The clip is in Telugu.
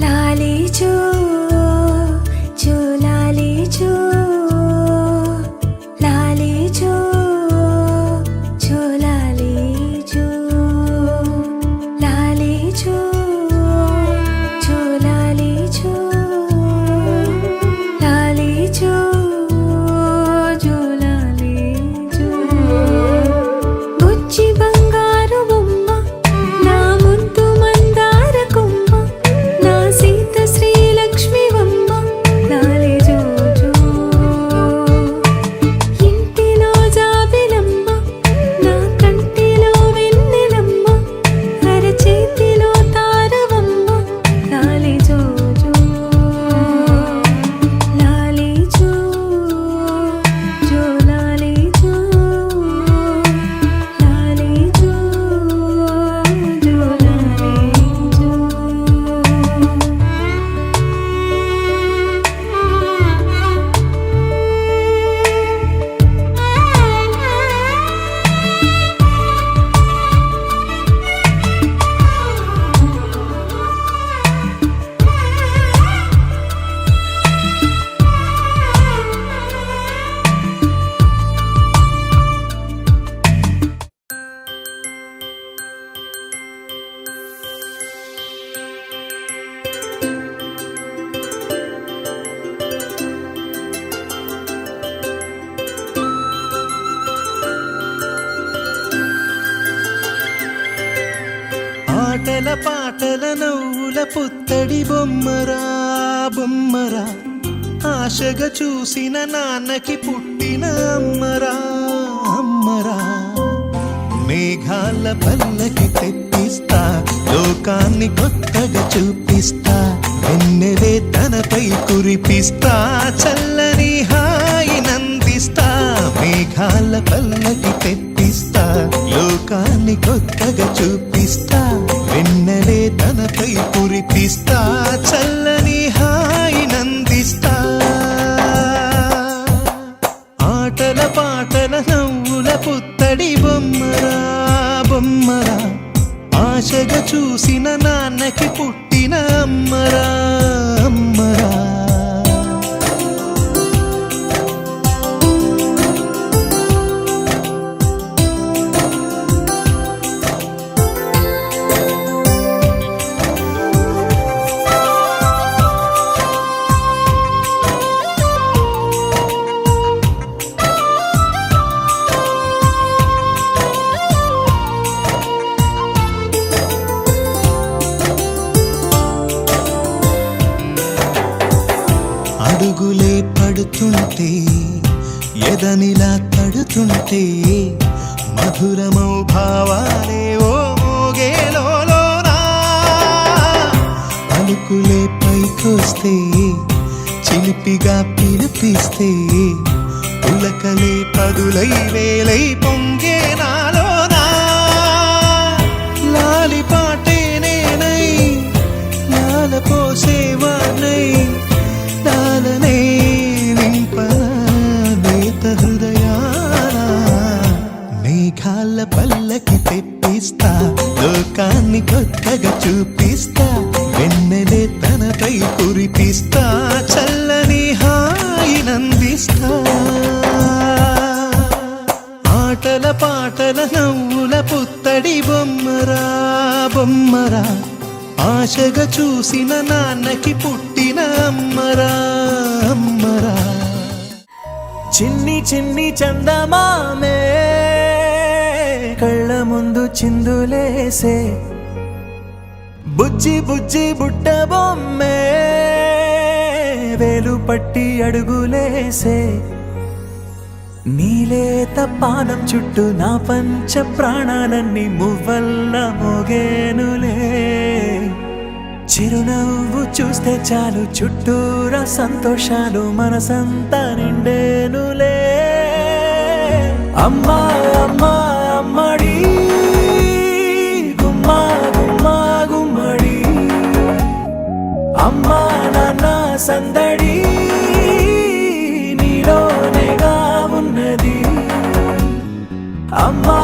లాలి జో జో లాలి జో లాలి జో జో లాలి జో లాలి జో జో లాలి జో లాలి జో జో లాలి జో బుజ్జి బంగారు బొమ్మ నా ముద్దు మందార కొమ్మ నా సీత శ్రీలక్ష్మి బొమ్మ లాలి జో జో ఇంటిలో జాబిలమ్మ నా కంటిలో వెన్నెలమ్మ అరచేతిలో తారవమ్మ లాలి జో జో లాలి జో జో లాలి జో లాలి జో జో లాలి జో ఆటల పాటల నవ్వుల పుత్తడి బొమ్మరా బొమ్మరా ఆశగా చూసిన నాన్నకి పుట్టిన అమ్మరా అమ్మరా మేఘాల పల్లకి తెప్పిస్తా లోకాన్ని కొత్తగా చూపిస్తా వెన్నెలే తనపై కురిపిస్తా చల్లని హాయి నందిస్తా మేఘాల పల్లకి తెప్పిస్తా లోకాన్ని కొత్తగా చూపిస్తా వెన్నెలే తనపై కురిపిస్తా చల్లని హాయి నందిస్తా ఆటల పాటల నవ్వుల పుత్తడి బొమ్మరా బొమ్మరా ఆశగా చూసిన నాన్నకి పుట్టిన అమ్మరా అమ్మరా అడుగులే పడుతుంటే ఎదనిలా తడుతుంటే మధురమౌ భావాలే ఓ మోగేలోనా పలుకులే పైకొస్తే చిలిపిగా పిలిపిస్తే పులకలే పదులై వేలై పొంగే నాలోనా లాలి పాటే నేనై లాల పోసేవానై లాలనే నింపనేత హృదయాల మేఘాల పల్లకి తెప్పిస్తా లోకాన్ని కొత్తగా చూపిస్తా వెన్నెలే తనపై కురిపిస్తా చల్లని హాయి నందిస్తా ఆటల పాటల నవ్వుల పుత్తడి బొమ్మరా బొమ్మరా ఆశగా చూసిన నాన్నకి పుట్టిన అమ్మరా అమ్మరా చిన్ని చిన్ని చందమామే కళ్ళ ముందు చిందులేసే బుజ్జి బుజ్జి బుట్ట బొమ్మే వేలు పట్టి అడుగులేసే నీలేత పానం చుట్టూ నా పంచ ప్రాణాలన్నీ మువ్వల్ల మోగేనులే చిరునవ్వు చూస్తే చాలు చుట్టూరా సంతోషాలు మనసంతా నిండేనులే అమ్మా అమ్మా అమ్మడి గుమ్మా గుమ్మా గుమ్మడి అమ్మా నాన్న సందడి నీలోనేగా ఉన్నది అమ్మా